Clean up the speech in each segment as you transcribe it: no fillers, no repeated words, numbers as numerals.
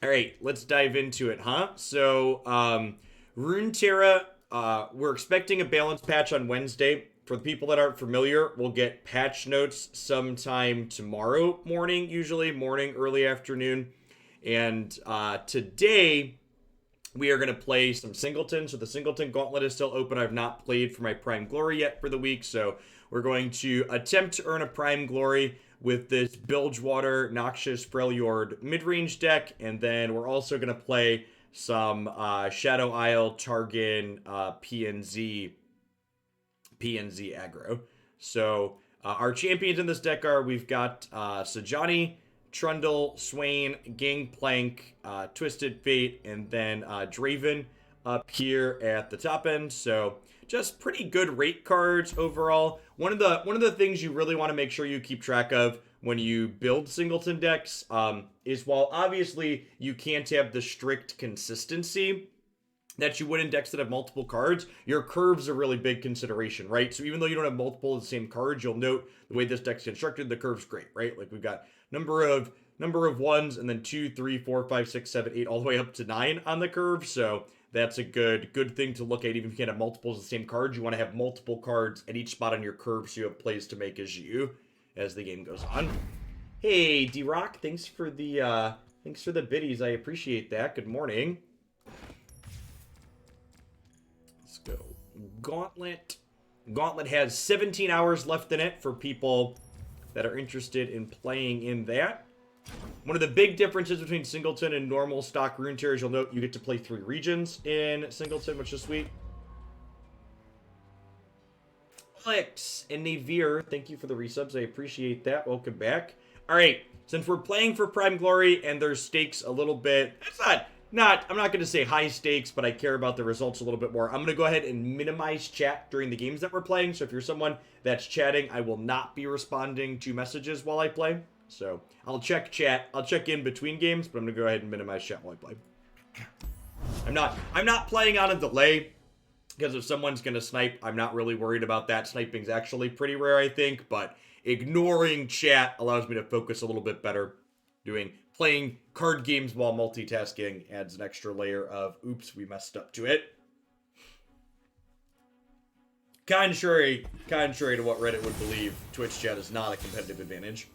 All right, let's dive into it, huh? So, Runeterra, we're expecting a balance patch on Wednesday. For the people that aren't familiar, we'll get patch notes sometime tomorrow morning, usually morning, early afternoon. And today, we are going to play some Singleton. So the Singleton Gauntlet is still open. I've not played for my Prime Glory yet for the week. So we're going to attempt to earn a Prime Glory with this Bilgewater Noxious Freljord mid-range deck. And then we're also going to play some Shadow Isle Targon PNZ aggro. So our champions in this deck are, we've got Sajani, Trundle, Swain, Gangplank, Twisted Fate, and then Draven up here at the top end. So just pretty good rate cards overall. One of the things you really want to make sure you keep track of when you build Singleton decks is, while obviously you can't have the strict consistency that you would in decks that have multiple cards, your curves are really big consideration, right? So even though you don't have multiple of the same cards, you'll note the way this deck's constructed, the curve's great, right? Like we've got number of ones, and then 2, 3, 4, 5, 6, 7, 8, all the way up to 9 on the curve. So that's a good thing to look at. Even if you can't have multiples of the same cards, you want to have multiple cards at each spot on your curve so you have plays to make as the game goes on. Hey, D-Rock, thanks for the biddies. I appreciate that. Good morning. Let's go. Gauntlet. Gauntlet has 17 hours left in it for people that are interested in playing in that. One of the big differences between Singleton and normal stock Runeterra is, you'll note you get to play 3 regions in Singleton, which is sweet. Alex and Navir, thank you for the resubs. I appreciate that. Welcome back. All right, since we're playing for Prime Glory and there's stakes a little bit, it's not I'm not going to say high stakes, but I care about the results a little bit more. I'm going to go ahead and minimize chat during the games that we're playing. So if you're someone that's chatting, I will not be responding to messages while I play. So I'll check chat. I'll check in between games, but I'm going to go ahead and minimize chat while I play. I'm not playing on a delay, because if someone's going to snipe, I'm not really worried about that. Sniping's actually pretty rare, I think, but ignoring chat allows me to focus a little bit better. Playing card games while multitasking adds an extra layer of, oops, we messed up to it. Contrary to what Reddit would believe, Twitch chat is not a competitive advantage.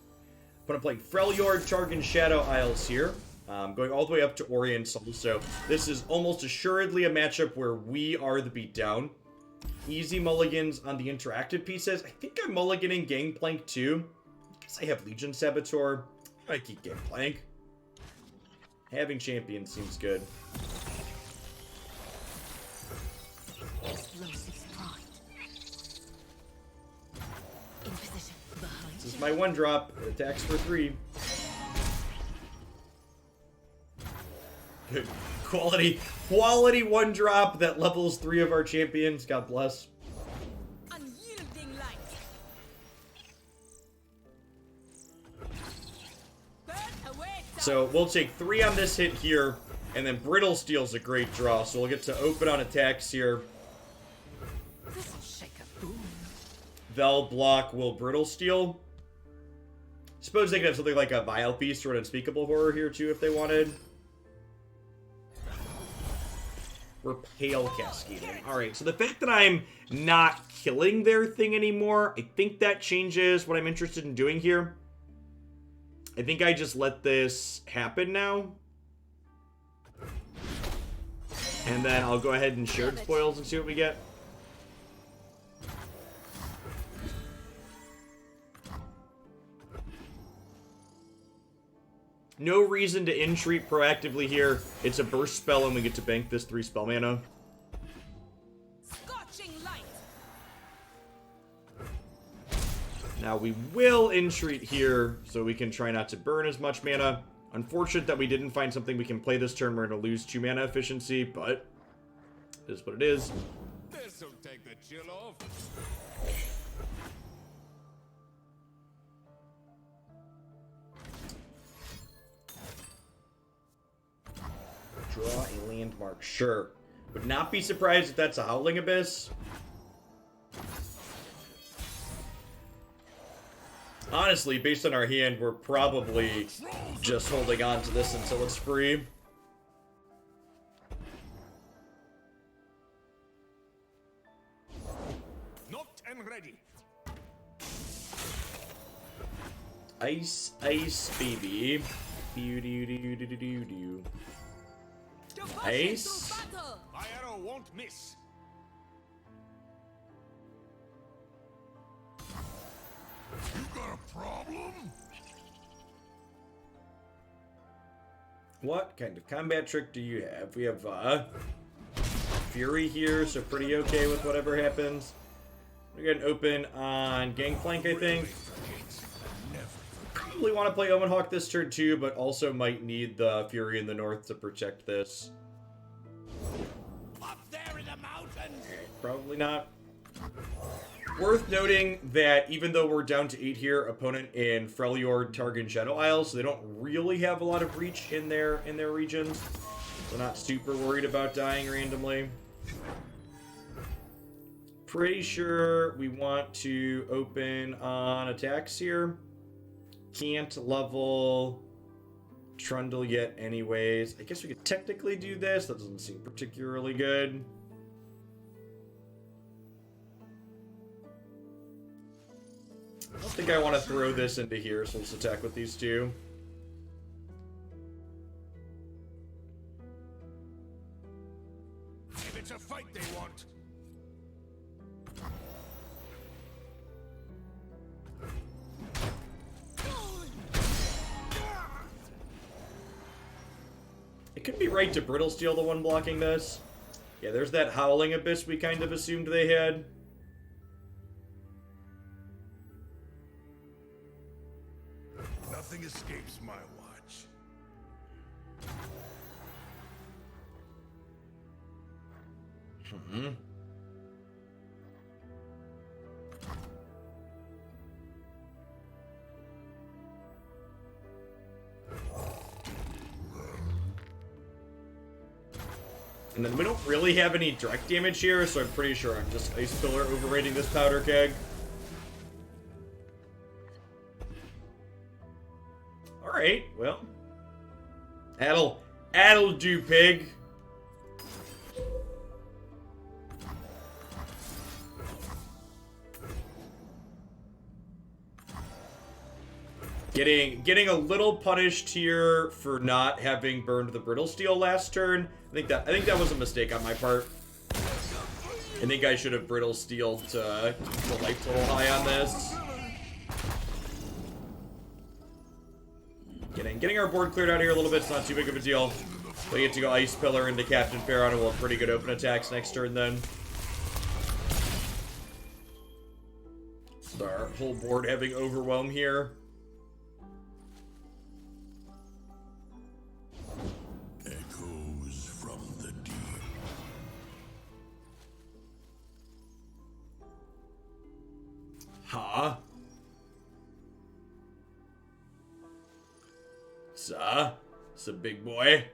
But I'm playing Freljord, Targon, Shadow Isles here. Going all the way up to Oriental. So this is almost assuredly a matchup where we are the beatdown. Easy mulligans on the interactive pieces. I think I'm mulliganing Gangplank too. I guess I have Legion Saboteur. I keep Gangplank. Having champions seems good. This is my 1-drop. It attacks for 3. Good. Quality 1-drop that levels 3 of our champions. God bless. Unyielding light. So we'll take 3 on this hit here, and then Brittle Steel's a great draw. So we'll get to open on attacks here. Vel block will Brittle Steel. Suppose they could have something like a Vile Beast or an Unspeakable Horror here too if they wanted. We're Pale Cascading. Alright, so the fact that I'm not killing their thing anymore, I think that changes what I'm interested in doing here. I think I just let this happen now. And then I'll go ahead and Shared Spoils and see what we get. No reason to entreat proactively here. It's a burst spell and we get to bank this 3 spell mana. Scorching light. Now we will entreat here so we can try not to burn as much mana. Unfortunate that we didn't find something we can play this turn. We're going to lose 2 mana efficiency, but it is what it is. This'll take the chill off. Draw a landmark. Sure. Would not be surprised if that's a Howling Abyss. Honestly, based on our hand, we're probably just holding on to this until it's free. Knocked and ready. Ice, ice, baby. Do. Ice. My arrow won't miss. You got a problem? What kind of combat trick do you have? We have Fury here, so pretty okay with whatever happens. We're gonna open on Gangplank, I think. Probably want to play Omen Hawk this turn too, but also might need the Fury in the north to protect this. Up there in the mountains. Probably not. Worth noting that even though we're down to 8 here, opponent in Freljord, Targon, Shadow Isles, so they don't really have a lot of reach in their regions. So not super worried about dying randomly. Pretty sure we want to open on attacks here. Can't level Trundle yet anyways. I guess we could technically do this. That doesn't seem particularly good. I don't think I want to throw this into here, so let's attack with these two. If it's a fight they want. It could be right to Brittle Steel, the one blocking this. Yeah, there's that Howling Abyss we kind of assumed they had. Nothing escapes my watch. And then we don't really have any direct damage here, so I'm pretty sure I'm just Ice Pillar overrating this powder keg. Alright, well. That'll do, pig. Getting a little punished here for not having burned the Brittle Steel last turn. I think that was a mistake on my part. I think I should have Brittle Steeled to keep the life total high on this. Getting our board cleared out here a little bit. It's not too big of a deal. We get to go Ice Pillar into Captain Pharaoh, and we'll have pretty good open attacks next turn then. With our whole board having Overwhelm here. Echoes from the deep. Huh? It's a big boy.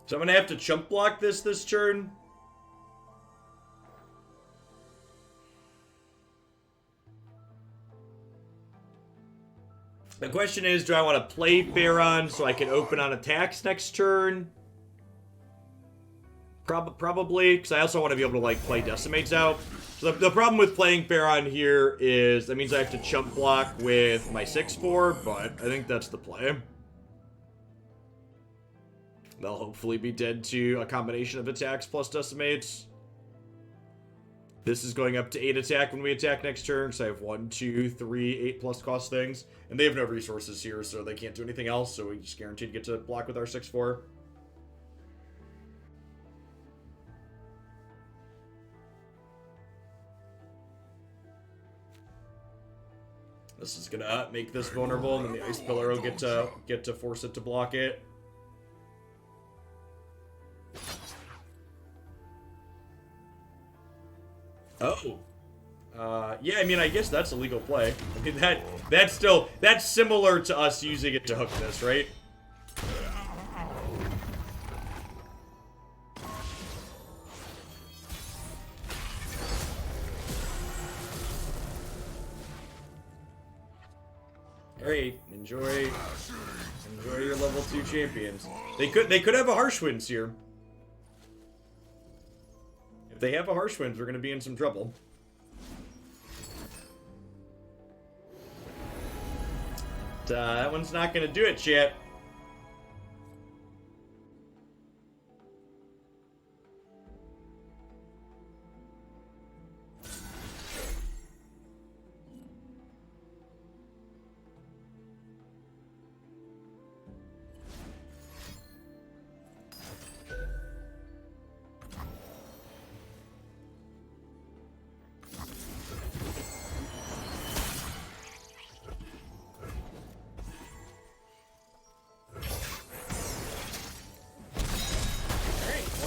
So I'm gonna have to chump block this turn. The question is, do I want to play Baron so I can open on attacks next turn? Probably, because I also want to be able to, like, play Decimates out. So the problem with playing Baron here is that means I have to chump block with my 6/4, but I think that's the play. They'll hopefully be dead to a combination of attacks plus Decimates. This is going up to 8 attack when we attack next turn, so I have 1, 2, 3, 8 plus cost things. And they have no resources here, so they can't do anything else, so we just guaranteed to get to block with our 6/4. This is gonna make this vulnerable, and then the Ice Pillar will get to force it to block it. Oh. Yeah, I mean, I guess that's a legal play. I mean, that's similar to us using it to hook this, right? Alright, enjoy your level 2 champions. They could have a harsh winds here. If they have a harsh winds, we're gonna be in some trouble. But, that one's not gonna do it, chat.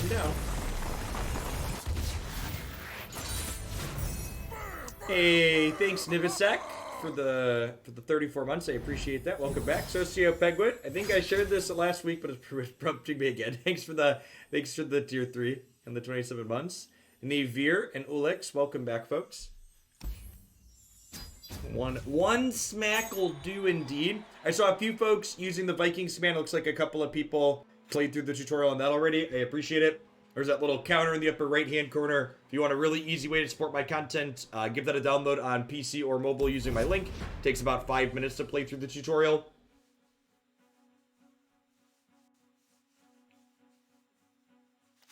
Down. Hey, thanks Nivisek for the 34 months. I appreciate that. Welcome back, Socio Pegwood. I think I shared this last week, but it's prompting me again. Thanks for the tier 3 and the 27 months. Navir and Ulix, welcome back, folks. One smack will do indeed. I saw a few folks using the Vikings command. It looks like a couple of people played through the tutorial on that already. I appreciate it. There's that little counter in the upper right hand corner. If you want a really easy way to support my content, give that a download on PC or mobile using my link. It takes about 5 minutes to play through the tutorial.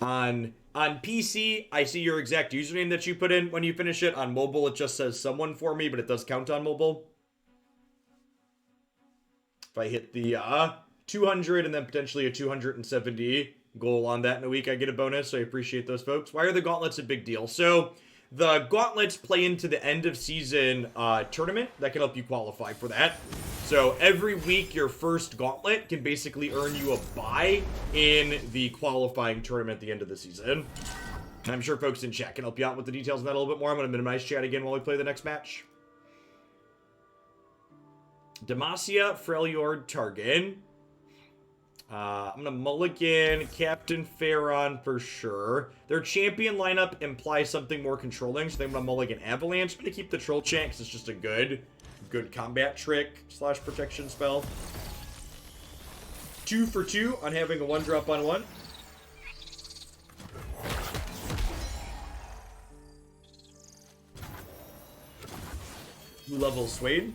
On PC, I see your exact username that you put in when you finish it. On mobile, it just says someone for me, but it does count on mobile. If I hit the 200 and then potentially a 270 goal on that in a week, I get a bonus. So I appreciate those folks. Why are the gauntlets a big deal? So the gauntlets play into the end of season tournament that can help you qualify for that. So every week, your first gauntlet can basically earn you a bye in the qualifying tournament at the end of the season. And I'm sure folks in chat can help you out with the details of that a little bit more. I'm going to minimize chat again while we play the next match. Demacia, Freljord, Targan. I'm going to mulligan Captain Pharaon for sure. Their champion lineup implies something more controlling, so I'm going to mulligan Avalanche. I'm going to keep the Troll Chant because it's just a good combat trick / protection spell. 2 for 2 on having a 1-drop on 1. Level Swade.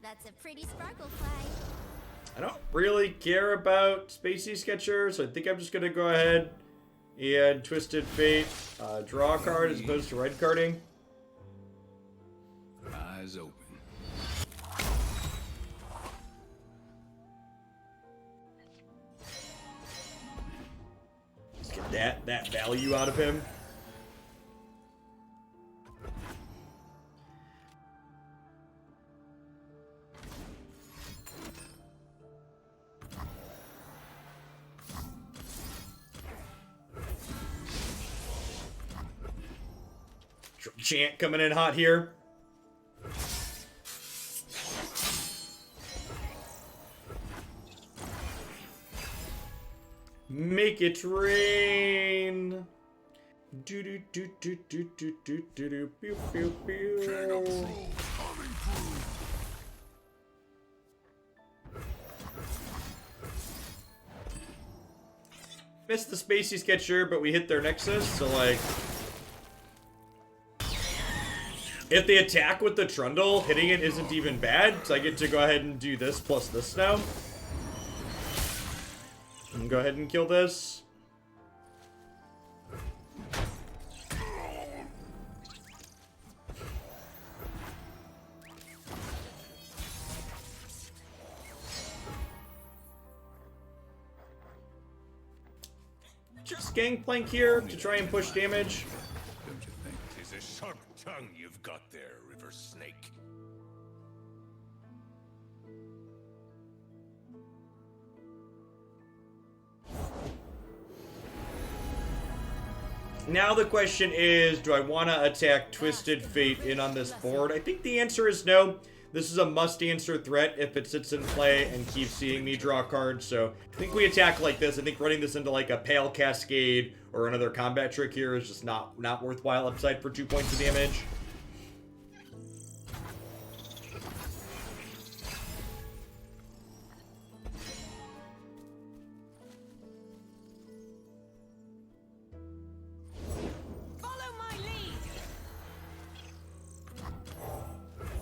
That's a pretty sparkle fly. I don't really care about Spacey Sketcher, so I think I'm just going to go ahead and Twisted Fate, draw a card as opposed to red carding. Eyes open. Let's get that value out of him. Chant coming in hot here. Make it rain. Do do do do do do do do do pew pew pew. Missed the Spacey Sketcher, but we hit their Nexus, so like. If they attack with the Trundle, hitting it isn't even bad, so I get to go ahead and do this plus this now. And go ahead and kill this. Just Gangplank here to try and push damage. Don't you think? 'Tis a sharp tongue you've got there, River Snake. Now the question is, do I want to attack Twisted Fate in on this board? I think the answer is no. This is a must-answer threat if it sits in play and keeps seeing me draw cards. So I think we attack like this. I think running this into like a Pale Cascade or another combat trick here is just not worthwhile upside for 2 points of damage. Follow my lead.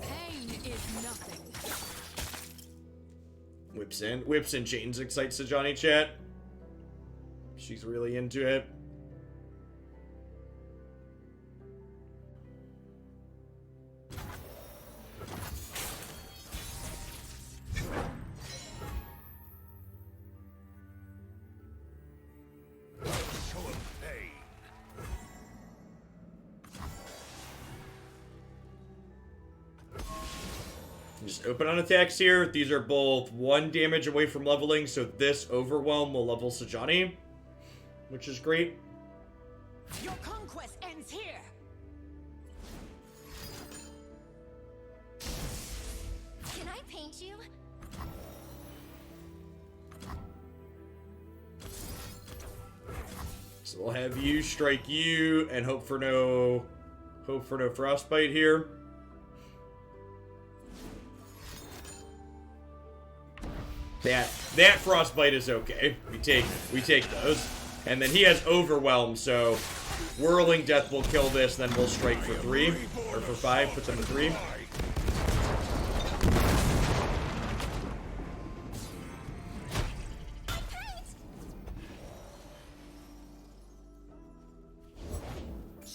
Pain is nothing. Whips and chains excites to Johnny chat. She's really into it. Show 'em pain. Just open on attacks here. These are both 1 damage away from leveling, so this Overwhelm will level Sajani, which is great. Your conquest ends here. Can I paint you? So we'll have you strike you and hope for no frostbite here. That frostbite is okay. We take those. And then he has Overwhelm, so Whirling Death will kill this, then we'll strike for 3 or for 5, put them to 3.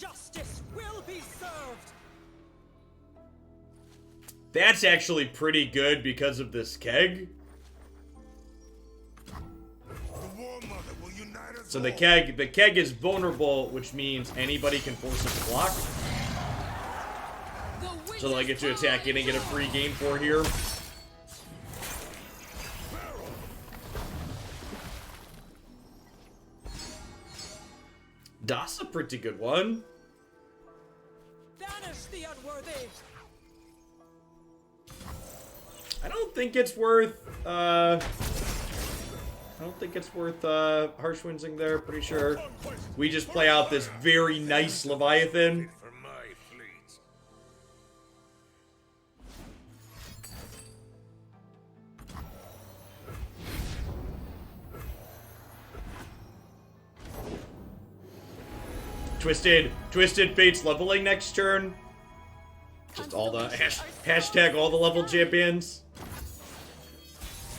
Justice will be served. That's actually pretty good because of this keg. The War Mother will unite us So all. the keg is vulnerable, which means anybody can force it to block. The So they'll get to attack in and get a free game for here. That's a pretty good one. Banish the unworthy. I don't think it's worth harsh wincing there, pretty sure. We just play out this very nice Leviathan. For my fleet. Twisted Fate's leveling next turn. Just all the hashtag all the level champions.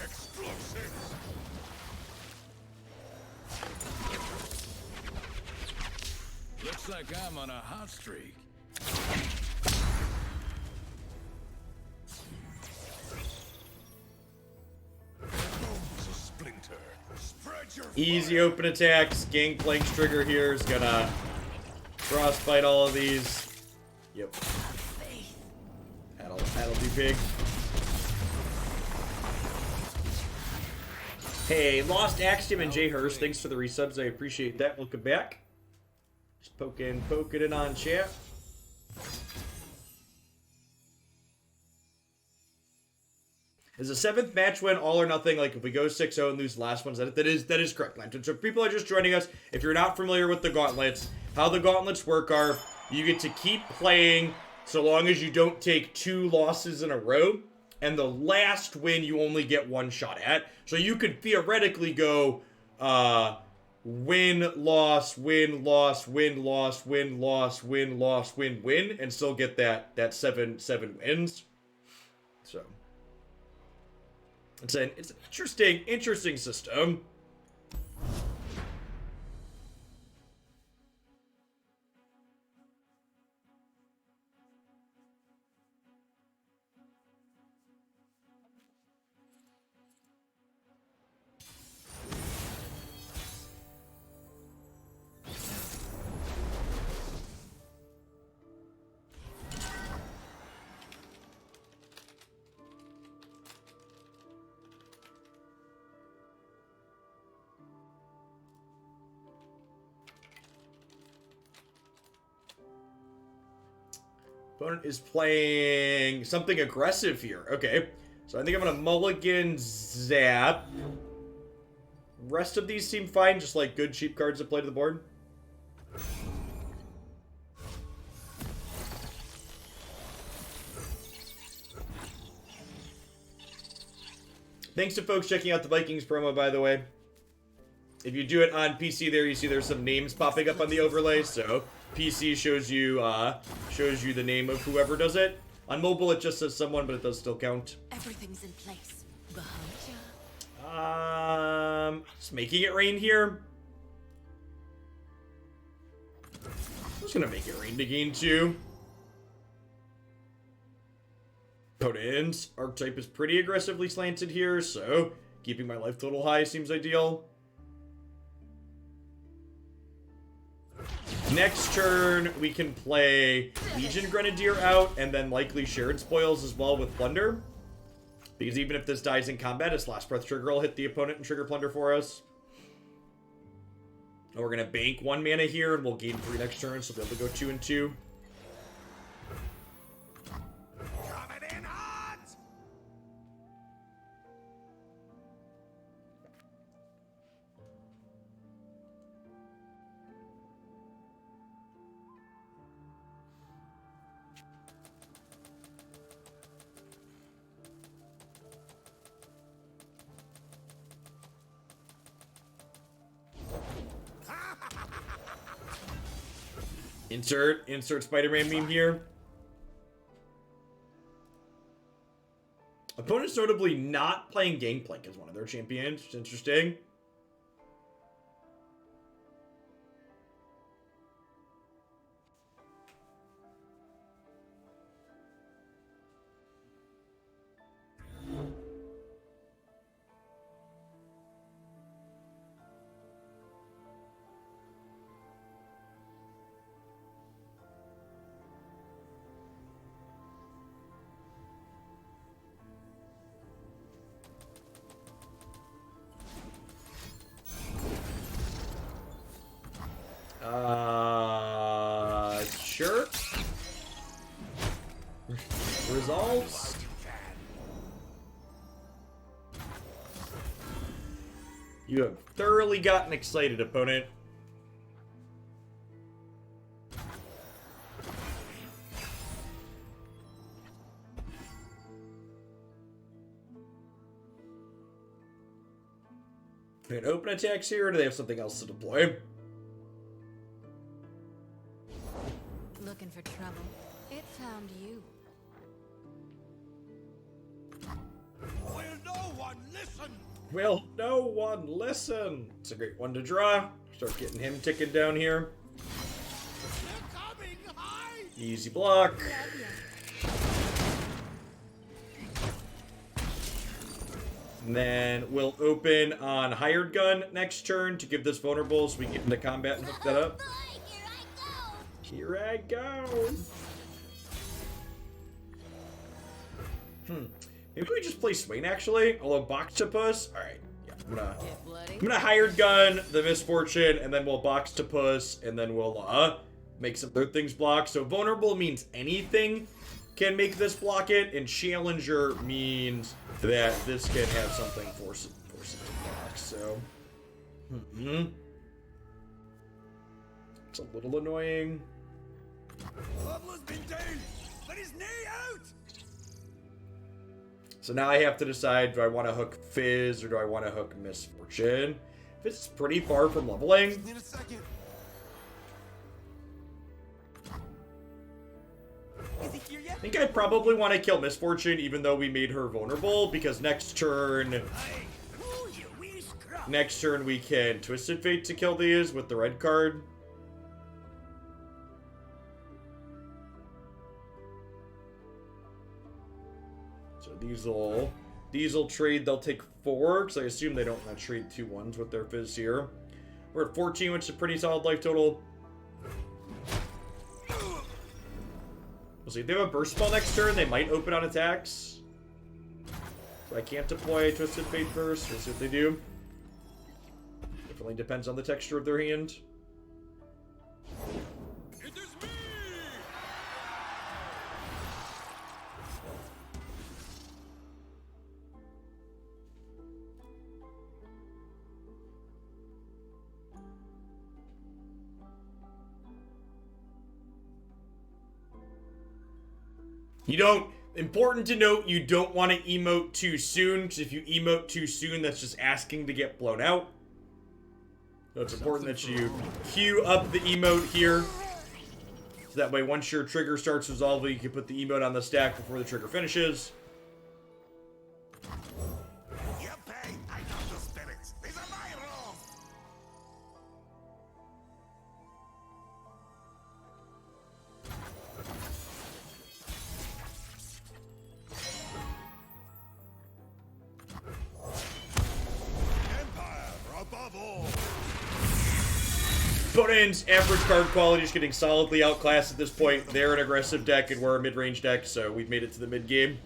Explosives. Looks like I'm on a hot streak. Bones a splinter. Spread your Easy fire. open attacks. Gangplank's trigger here is gonna frostbite all of these. Yep. That'll be big. Hey, Lost Axiom and Jay Hurst, thanks for the resubs. I appreciate that. Welcome back. Just poking it on chat. Is a 7th match win all or nothing? Like if we go 6-0 and lose the last ones, that is correct, Lantern. So if people are just joining us, if you're not familiar with the gauntlets, how the gauntlets work are you get to keep playing so long as you don't take 2 losses in a row, and the last win you only get 1 shot at. So you could theoretically go win, loss, win, loss, win, loss, win, loss, win, loss, win, win, and still get that 7 wins. So it's an interesting system. Opponent is playing something aggressive here. Okay. So I think I'm going to mulligan Zap. Rest of these seem fine, just like good cheap cards to play to the board. Thanks to folks checking out the Vikings promo, by the way. If you do it on PC there, you see there's some names popping up on the overlay, so PC shows you the name of whoever does it. On mobile, it just says someone, but it does still count. Everything's in place. Behind ya. Just making it rain here. I'm just gonna make it rain to gain 2. Opponent's archetype is pretty aggressively slanted here, so keeping my life total high seems ideal. Next turn, we can play Legion Grenadier out, and then likely Shared Spoils as well with Plunder. Because even if this dies in combat, its Last Breath trigger will hit the opponent and trigger Plunder for us. And we're going to bank 1 mana here, and we'll gain 3 next turn, so we'll be able to go 2 and 2. Coming in hot! Insert Spider-Man meme here. Opponent's notably not playing Gangplank as one of their champions, which is interesting. Sure. Resolves. You have thoroughly gotten excited, opponent. And open attacks here, or do they have something else to deploy? Looking for trouble. It found you. Will no one listen? Will no one listen? It's a great one to draw. Start getting him ticking down here. They're coming high! Easy block. And then we'll open on Hired Gun next turn to give this vulnerable so we can get into combat and hook that up. Boy, here I Here I go. Maybe we just play Swain actually. Although Boxtopus. Alright. Yeah, I'm gonna Hired Gun the Misfortune, and then we'll Boxtopus, and then we'll make some other things block. So vulnerable means anything can make this block it, and Challenger means that this can have something force it to block. So it's a little annoying. Pablo's been down, but his knee out! So now I have to decide, do I want to hook Fizz or do I want to hook Misfortune? Fizz is pretty far from leveling. Need a second. Is he here yet? I think I probably want to kill Misfortune even though we made her vulnerable, because next turn Hey, ooh, you wee scrub. next turn we can Twisted Fate to kill these with the red card. So these will trade, they'll take 4, because I assume they don't want to trade 2 1s with their Fizz here. We're at 14, which is a pretty solid life total. We'll see. If they have a burst spell next turn, they might open on attacks. So I can't deploy Twisted Fate first. We'll see what they do. Definitely depends on the texture of their hand. It is me! You don't, important to note, you don't want to emote too soon, because if you emote too soon, that's just asking to get blown out. So it's important that you queue up the emote here. So that way, once your trigger starts resolving, you can put the emote on the stack before the trigger finishes. You pay, I know the spirits. These are my rules. Empire above all. Opponent's average card quality is getting solidly outclassed at this point. They're an aggressive deck and we're a mid-range deck, so we've made it to the mid-game.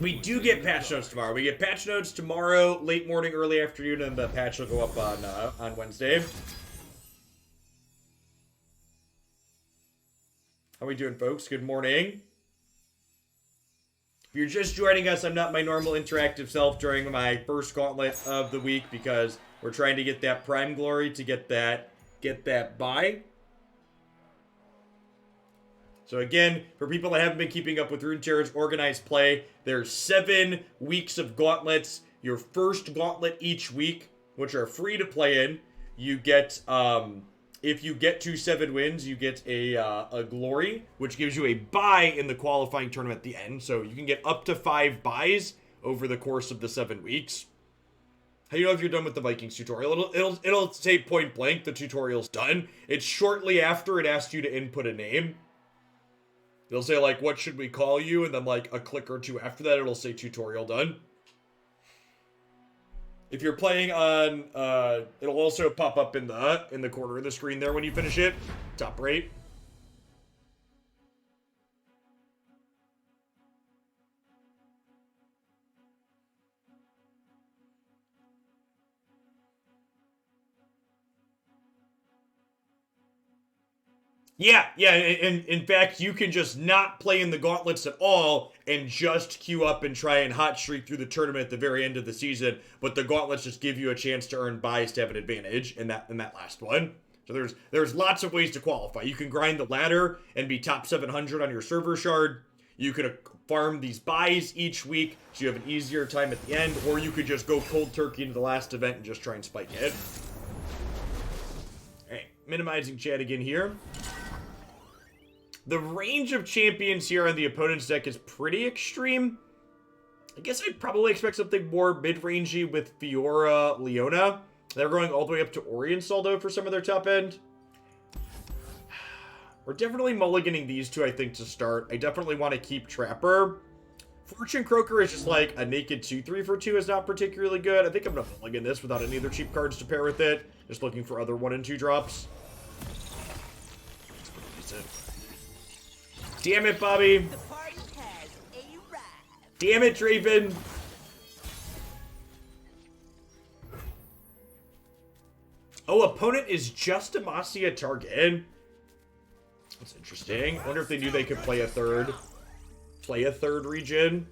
We do get patch notes tomorrow. We get patch notes tomorrow, late morning, early afternoon, and the patch will go up on Wednesday. How we doing, folks? Good morning. If you're just joining us, I'm not my normal interactive self during my first gauntlet of the week because we're trying to get that prime glory to get that buy. So again, for people that haven't been keeping up with Runeterra's organized play, there's 7 weeks of gauntlets. Your first gauntlet each week, which are free to play in, you get if you get to 7 wins, you get a glory, which gives you a buy in the qualifying tournament at the end. So you can get up to 5 buys over the course of the 7 weeks. How do you know if you're done with the Vikings tutorial? It'll say point blank the tutorial's done. It's shortly after it asks you to input a name. It'll say, like, what should we call you? And then, like, a click or two after that, it'll say tutorial done. If you're playing on, it'll also pop up in the corner of the screen there when you finish it. Top right. Yeah, and in fact, you can just not play in the gauntlets at all and just queue up and try and hot streak through the tournament at the very end of the season, but the gauntlets just give you a chance to earn buys to have an advantage in that last one. So there's lots of ways to qualify. You can grind the ladder and be top 700 on your server shard. You could farm these buys each week so you have an easier time at the end, or you could just go cold turkey into the last event and just try and spike it. Alright, minimizing chat again here. The range of champions here on the opponent's deck is pretty extreme. I guess I'd probably expect something more mid-rangey with Fiora, Leona. They're going all the way up to Oriental, though, for some of their top end. We're definitely mulliganing these two, I think, to start. I definitely want to keep Trapper. Fortune Croaker is just like a naked 2-3 for 2 is not particularly good. I think I'm going to mulligan this without any other cheap cards to pair with it. Just looking for other 1 and 2 drops. Damn it, Bobby. The party has arrived. Damn it, Draven. Oh, opponent is just Demacia Targaryen. That's interesting. I wonder if they knew they could play a third region.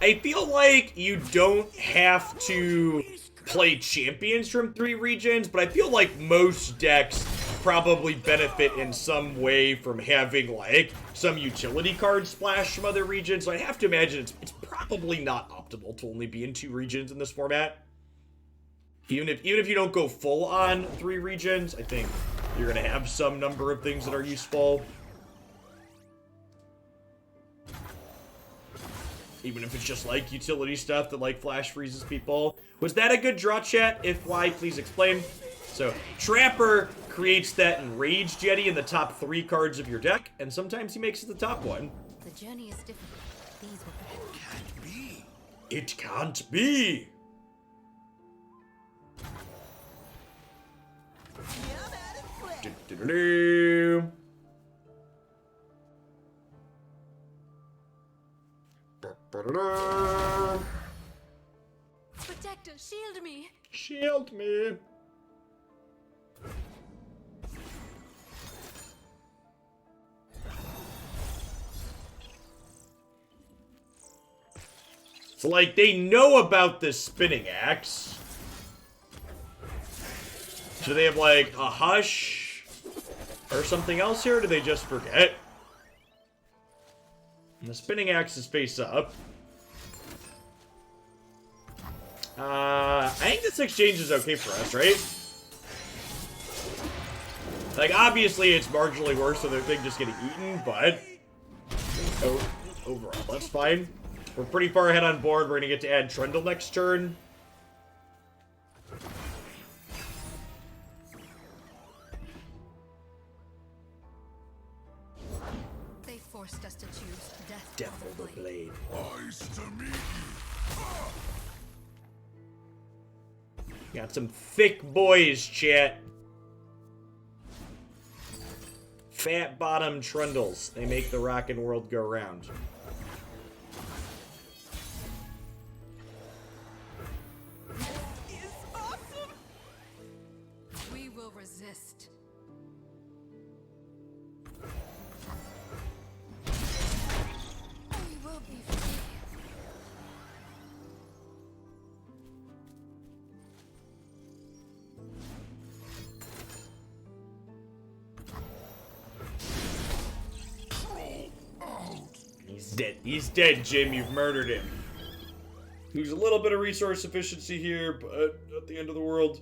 I feel like you don't have to play champions from 3 regions, but I feel like most decks probably benefit in some way from having, like, some utility card splash from other regions. So I have to imagine it's probably not optimal to only be in 2 regions in this format. Even if you don't go full on 3 regions, I think you're gonna have some number of things that are useful. Even if it's just like utility stuff that like flash freezes people. Was that a good draw, chat? If why, please explain. So Trapper creates that Enraged Jetty in the top 3 cards of your deck, and sometimes he makes it the top one. The journey is difficult. These will Can't be. It can't be. Do-do-do-do. Ba-ba-da-da. Protector, shield me. Shield me. So, like, they know about this spinning axe. Do they have, like, a hush or something else here, or do they just forget? And the spinning axe is face up. I think this exchange is okay for us, right? Like, obviously, it's marginally worse, so their thing just getting eaten, but overall, that's fine. We're pretty far ahead on board. We're gonna get to add Trundle next turn. They forced us to choose death. Death of the blade. Eyes to me. Got some thick boys, chat. Fat bottom trundles. They make the rockin' world go round. Is awesome. We will resist. We will be free. He's dead. He's dead, Jim. You've murdered him. There's a little bit of resource efficiency here, but not the end of the world.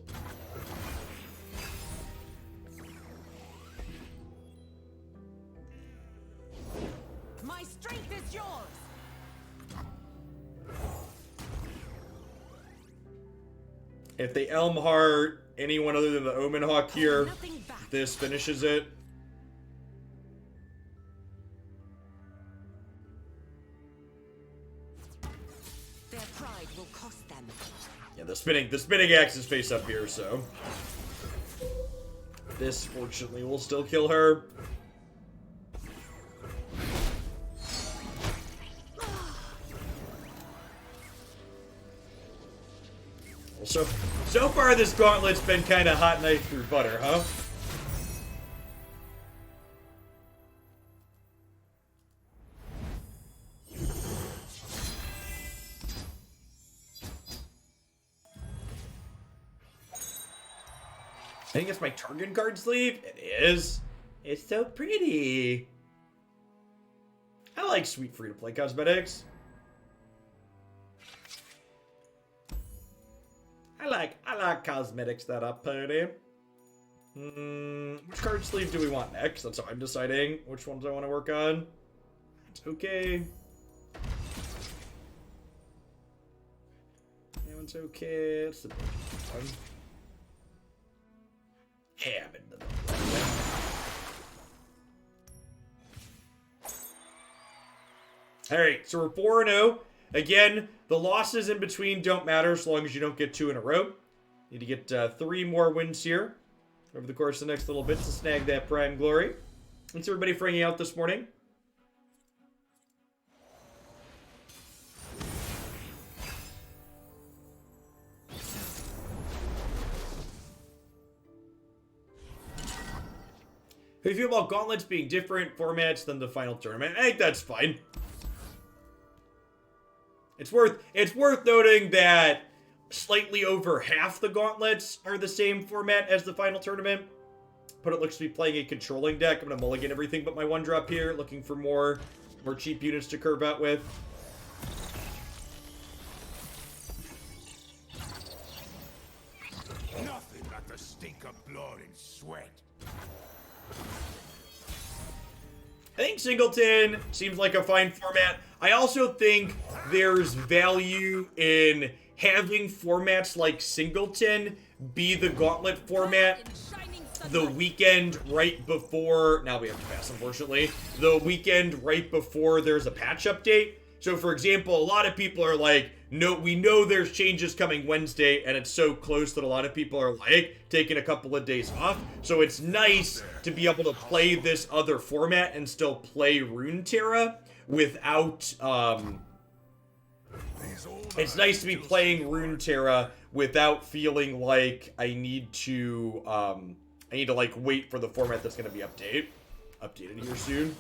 My strength is yours. If they Elm Heart anyone other than the Omen Hawk here, Nothing back. this finishes it. Their pride will cost them. Yeah, the spinning axe is face up here, so this fortunately will still kill her. So far this gauntlet's been kind of hot knife through butter, huh? I think it's my Target card sleeve. It is. It's so pretty. I like sweet free-to-play cosmetics. I like cosmetics that are pretty. Which card sleeve do we want next? That's how I'm deciding which ones I want to work on. It's okay. That one's okay. It's the one. Yeah, I'm in the Alright, so we're 4-0. Again, the losses in between don't matter as long as you don't get 2 in a row. Need to get 3 more wins here over the course of the next little bit to snag that prime glory. Thanks everybody for hanging out this morning. How do you feel about gauntlets being different formats than the final tournament? I think that's fine. It's worth noting that slightly over half the gauntlets are the same format as the final tournament. But it looks to be playing a controlling deck. I'm gonna mulligan everything but my 1-drop here, looking for more cheap units to curve out with. Nothing like the stink of blood and sweat. I think Singleton seems like a fine format. I also think there's value in having formats like Singleton be the gauntlet format the weekend right before... Now we have to pass, unfortunately. The weekend right before there's a patch update. So, for example, a lot of people are like, no, we know there's changes coming Wednesday, and it's so close that a lot of people are like taking a couple of days off. So it's nice to be able to play this other format and still play Runeterra without, it's nice to be playing Runeterra without feeling like I need to like wait for the format that's going to be updated here soon.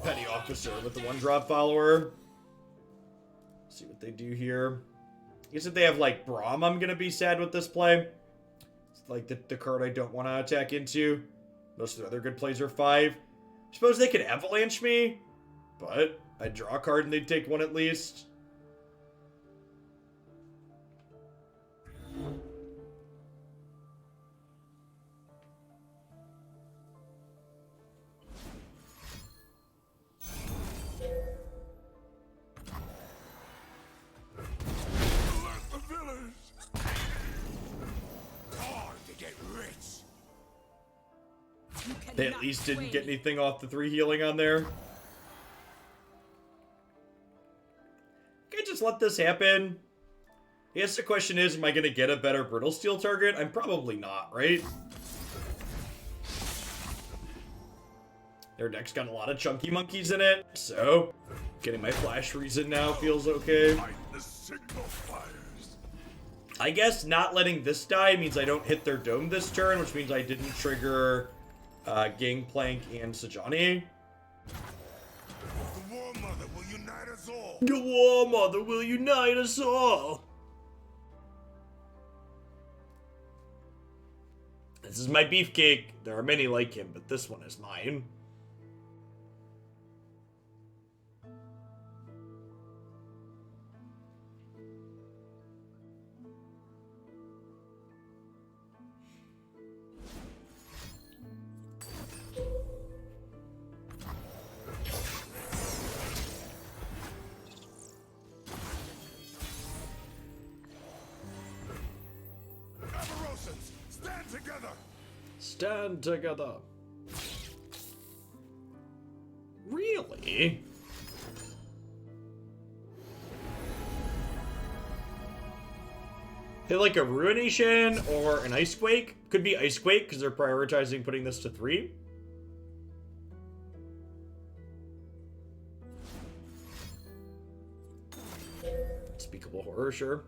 Penny off. officer with the 1-drop follower. Let's see what they do here. I guess if they have, like, Braum, I'm gonna be sad with this play. It's like the card I don't want to attack into. Most of the other good plays are 5. I suppose they could avalanche me, but I'd draw a card and they'd take 1 at least. Alert the village! Hard to get rich! You They at cannot least didn't sway get me. anything off the 3 healing on there. Can I just let this happen? I guess the question is, am I going to get a better Brittle Steel target? I'm probably not, right? Their deck's got a lot of chunky monkeys in it, so getting my flash reason now feels okay. Fight the signal fires. I guess not letting this die means I don't hit their dome this turn, which means I didn't trigger Gangplank and Sejani. The War Mother will unite us all. The War Mother will unite us all. This is my beefcake. There are many like him, but this one is mine. Amarosans, stand together! Stand together. Really? Hit like a Ruination or an Icequake? Could be Icequake because they're prioritizing putting this to 3. Unspeakable Horror, sure.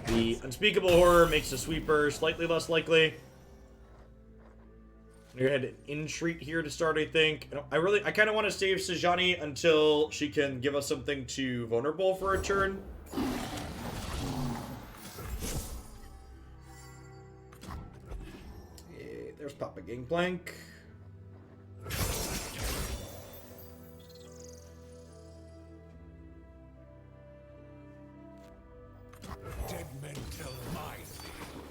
The Unspeakable Horror makes the sweeper slightly less likely. We're gonna head in treat here to start, I think. I kind of want to save Sejani until she can give us something to vulnerable for a turn. Yeah, there's Papa Gangplank. Dead men tell my tale.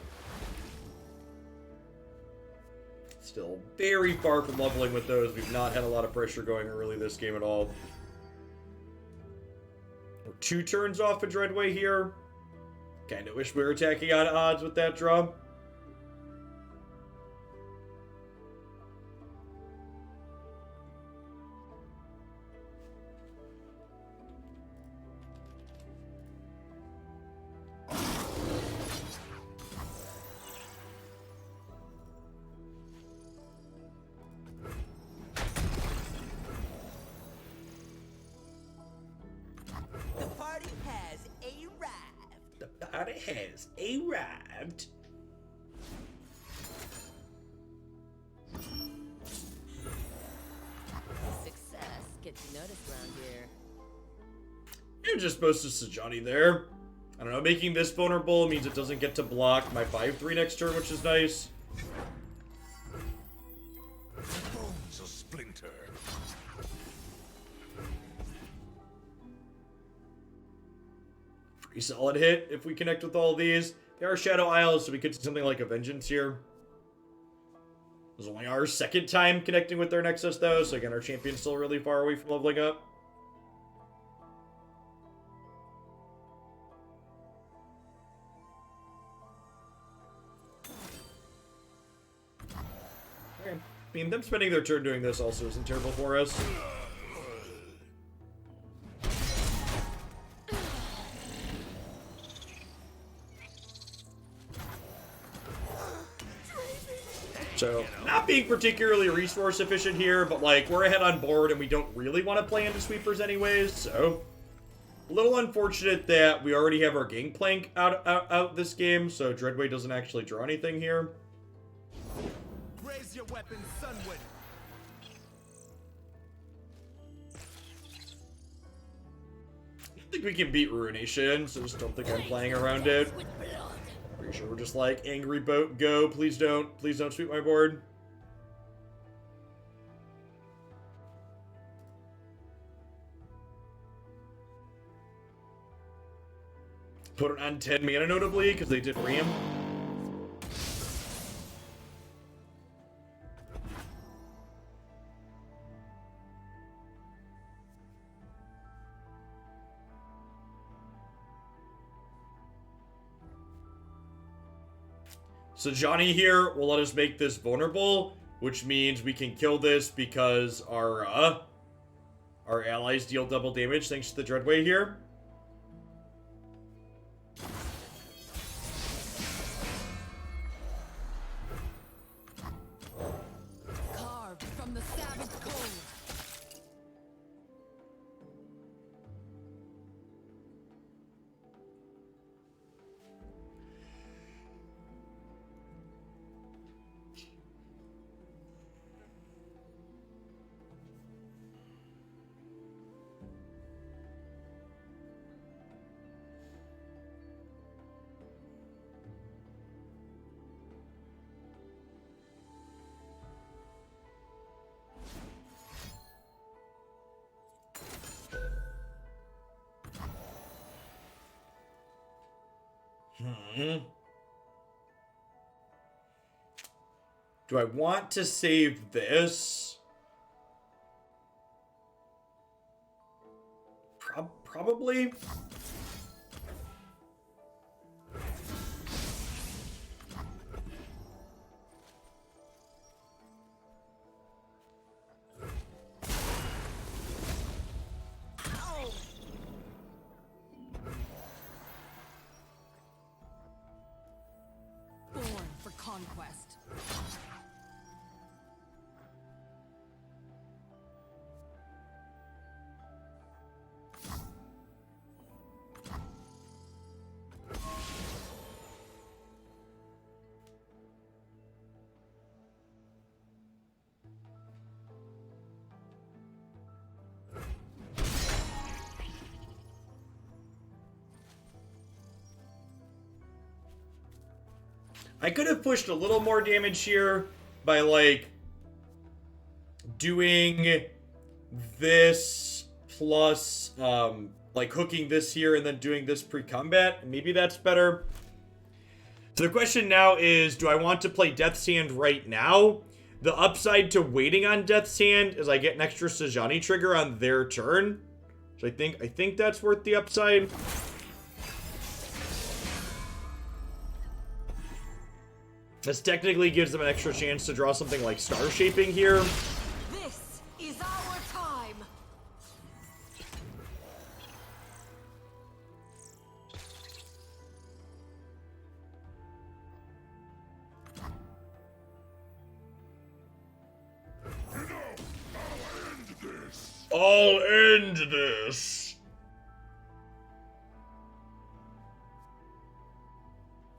Still very far from leveling with those. We've not had a lot of pressure going early this game at all. We're 2 turns off a Dreadway here. Kind of wish we were attacking on odds with that draw. The party has arrived. The party has arrived. Success gets noticed around here. You're just supposed to Sejani there. I don't know, making this vulnerable means it doesn't get to block my 5/3 next turn, which is nice. Bones will splinter. Pretty solid hit if we connect with all these. They are Shadow Isles, so we could see something like a Vengeance here. This is only our 2nd time connecting with their Nexus, though, so again, our champion's still really far away from leveling up. Okay. I mean, them spending their turn doing this also isn't terrible for us. So, not being particularly resource efficient here, but like, we're ahead on board and we don't really want to play into sweepers anyways, so. A little unfortunate that we already have our Gangplank out this game, so Dreadway doesn't actually draw anything here. Raise your weapon, Sunwood. I think we can beat Ruination, so just don't think I'm playing around it. Pretty sure we're just like, angry boat, go, please don't sweep my board. Put it on 10 mana notably, because they did Ram. So Johnny here will let us make this vulnerable, which means we can kill this because our allies deal double damage thanks to the Dreadway here. Carved from the savage cold. Do I want to save this? Probably. Born for conquest. I could have pushed a little more damage here by, like, doing this plus, like, hooking this here and then doing this pre-combat. Maybe that's better. So the question now is, do I want to play Death's Hand right now? The upside to waiting on Death's Hand is I get an extra Sejani trigger on their turn. So I think that's worth the upside. This technically gives them an extra chance to draw something like Star Shaping here. This is our time. I'll end this.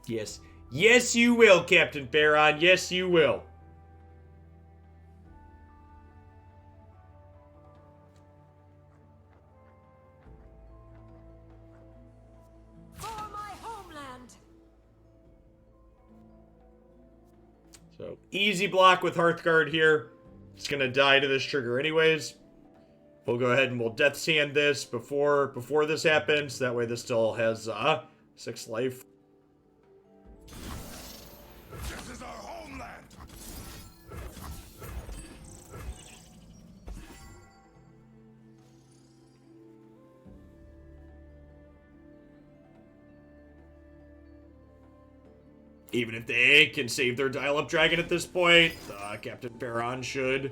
Yes. Yes, you will, Captain Baron. Yes, you will. For my homeland. So, easy block with Hearthguard here. It's gonna die to this trigger anyways. We'll go ahead and we'll Death's Hand this before this happens. That way this still has 6 life. This is our homeland. Even if they can save their dial-up dragon at this point, Captain Baron should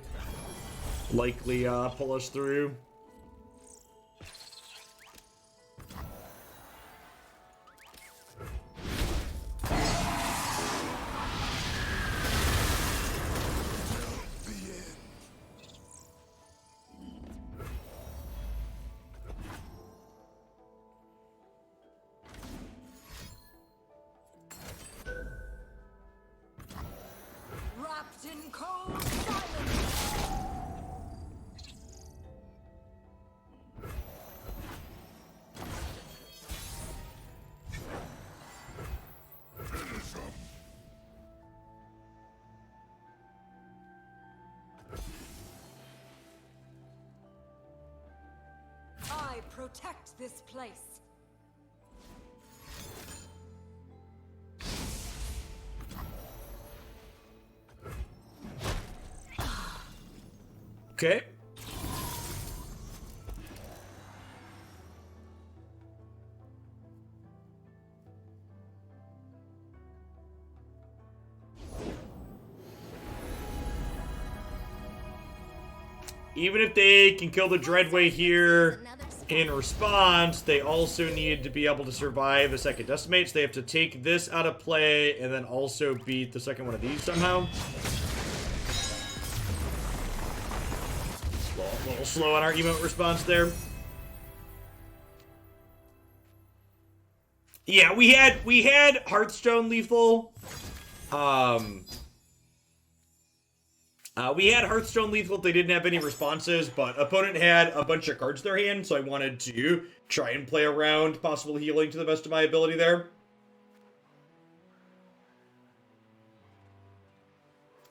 likely pull us through. protect this place. Okay. Even if they can kill the Dreadway here in response, they also need to be able to survive the second Decimate, so they have to take this out of play and then also beat the second one of these somehow. A little slow on our emote response there. Yeah, we had Hearthstone lethal. We had Hearthstone lethal if they didn't have any responses, but opponent had a bunch of cards in their hand, so I wanted to try and play around possible healing to the best of my ability there.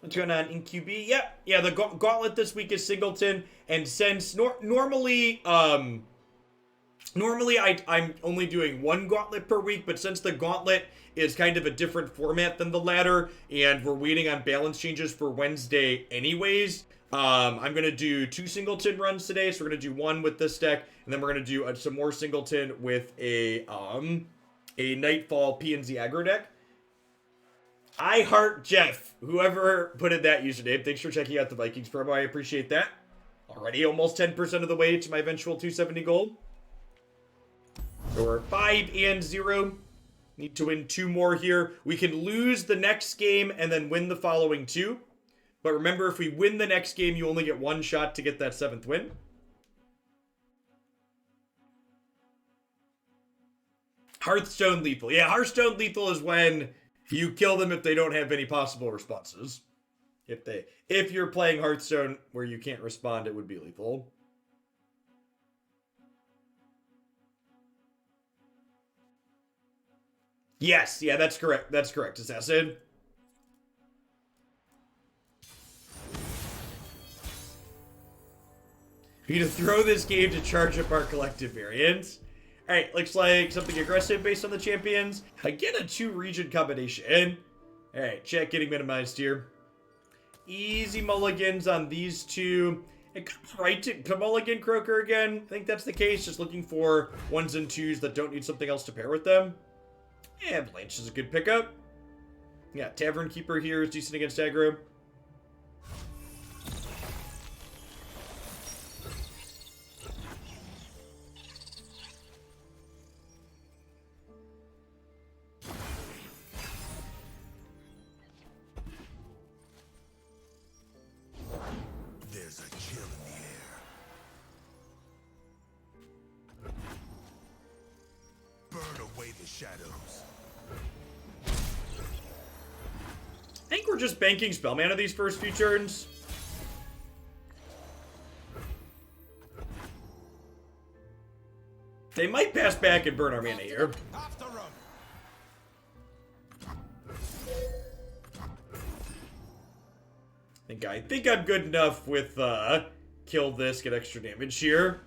What's going on in QB? Yeah, the gauntlet this week is Singleton, and since normally I'm only doing one gauntlet per week, but since the gauntlet is kind of a different format than the ladder, and we're waiting on balance changes for Wednesday anyways, I'm going to do 2 Singleton runs today, so we're going to do one with this deck, and then we're going to do some more Singleton with a Nightfall PNZ aggro deck. I heart Jeff, whoever put in that username. Thanks for checking out the Vikings promo. I appreciate that. Already almost 10% of the way to my eventual 270 goal. So we're 5-0. Need to win 2 more here. We can lose the next game and then win the following 2. But remember, if we win the next game, you only get 1 shot to get that 7th win. Hearthstone lethal. Yeah, Hearthstone lethal is when you kill them if they don't have any possible responses. If you're playing Hearthstone where you can't respond, it would be lethal. Yes, yeah, that's correct. That's correct, Assassin. We need to throw this game to charge up our collective variants. Alright, looks like something aggressive based on the champions. Again, a 2-region combination. Alright, chat getting minimized here. Easy mulligans on these 2. It could be right to mulligan Croaker again. I think that's the case. Just looking for 1s and 2s that don't need something else to pair with them. Yeah, Blanche is a good pickup. Yeah, Tavern Keeper here is decent against aggro. There's a chill in the air. Burn away the shadows. I think we're just banking spell mana these first few turns. They might pass back and burn our mana here. I think I'm good enough with kill this, get extra damage here.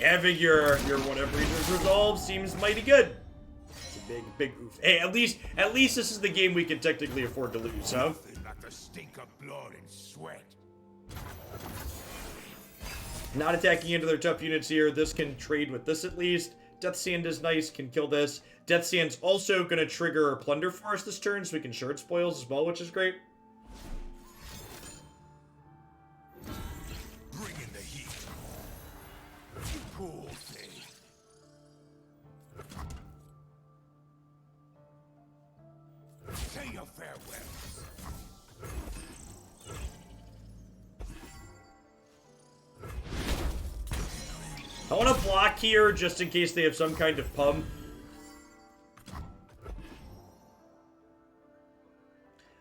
Having your whatever reasons resolve seems mighty good. It's a big oof. Hey, at least this is the game we can technically afford to lose, huh? Like the stink of blood and sweat. Not attacking into their tough units here. This can trade with this at least. Death Sand is nice, can kill this. Death Sand's also going to trigger Plunder for us this turn, so we can shard spoils as well, which is great. Bring in the heat. Cool thing. Say your farewells. I want to block here just in case they have some kind of pump.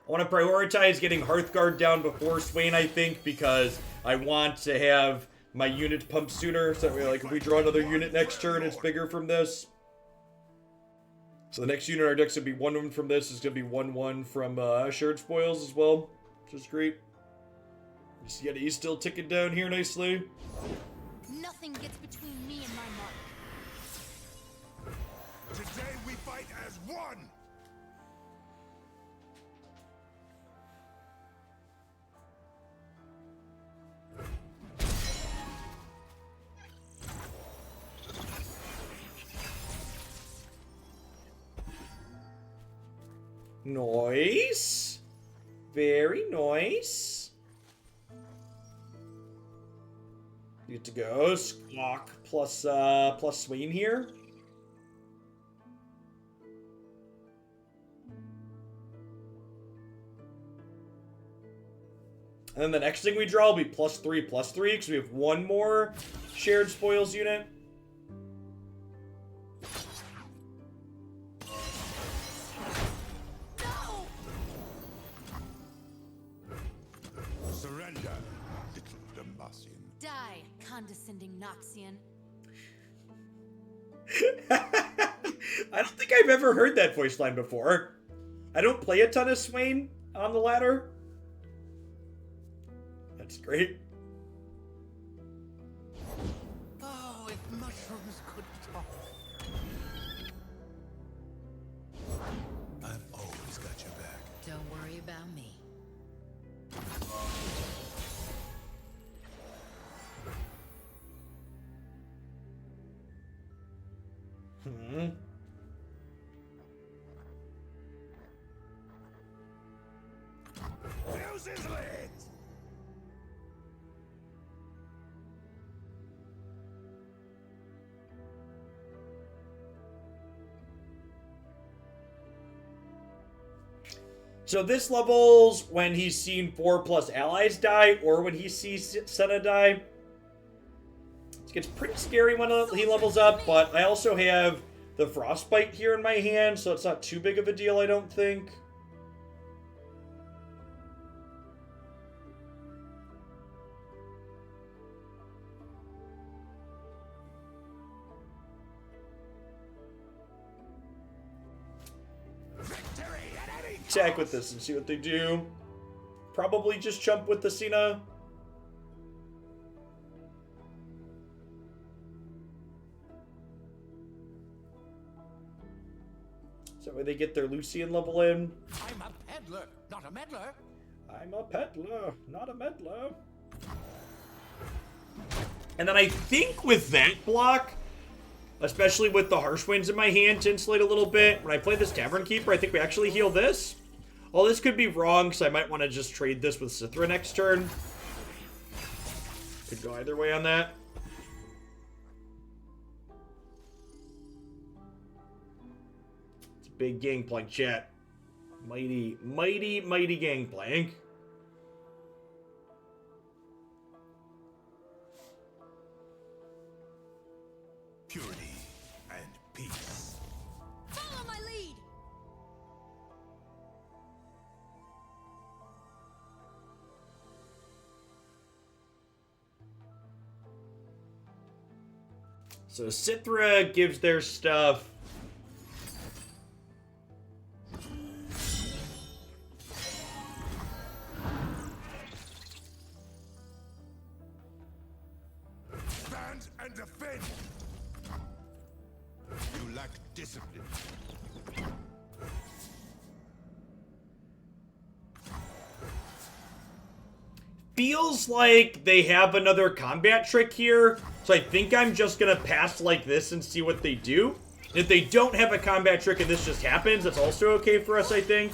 I want to prioritize getting Hearthguard down before Swain, I think, because I want to have my unit pump sooner. So that way, like, if we draw another unit next turn, it's bigger from this. So the next unit in our deck's going to be 1-1 from this. It's going to be 1-1 from Shared Spoils as well, which is great. He's still ticking down here nicely. Nothing gets between me and my mark. Today we fight as one! Nice. Very nice. You get to go. Squawk plus Swain here. And then the next thing we draw will be +3/+3 because we have one more shared spoils unit. Surrender, little Demacian. Die, condescending Noxian. I don't think I've ever heard that voice line before. I don't play a ton of Swain on the ladder. That's great. Oh, if mushrooms could talk. I've always got your back. Don't worry about me. Fuse his legs! So this levels when he's seen 4+ allies die, or when he sees Senna die. It gets pretty scary when he levels up, but I also have the Frostbite here in my hand, so it's not too big of a deal, I don't think. Attack with this and see what they do. Probably just jump with the Cena. So that way they get their Lucian level in. I'm a peddler, not a meddler. I'm a peddler, not a meddler. And then I think with that block, especially with the Harsh Winds in my hand to insulate a little bit, when I play this Tavern Keeper, I think we actually heal this. Well, this could be wrong, so I might want to just trade this with Sithra next turn. Could go either way on that. It's a big gangplank, chat. Mighty, mighty, mighty gangplank. Purity and peace. Follow my lead! So Sithra gives their stuff. Stand and defend! You lack discipline. Feels like they have another combat trick here, so I think I'm just gonna pass like this and see what they do. If they don't have a combat trick and this just happens, that's also okay for us, I think.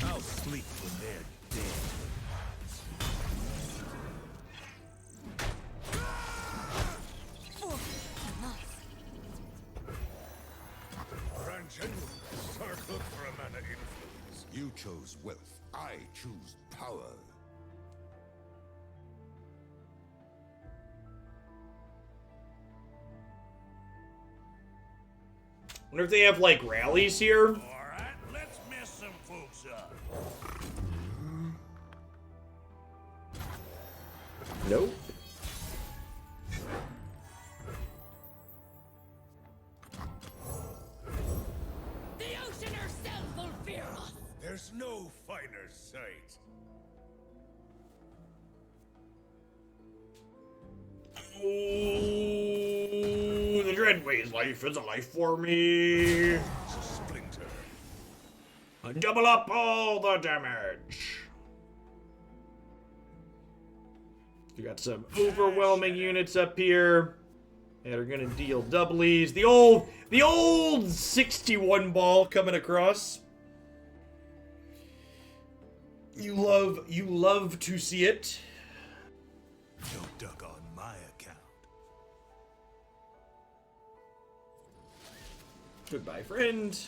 I'll sleep when they're dead. Branchen, circle for a mana influence. You chose wealth. I choose power. Wonder if they have, like, rallies here. Alright, let's mess some folks up. Nope. The ocean herself will fear us! There's no finer sight. The Dreadway's life is a life for me. Splinter. Double up all the damage. We got some overwhelming units up here that are gonna deal doublies. The old 61 ball coming across. You love to see it. No duck on my account. Goodbye, friend.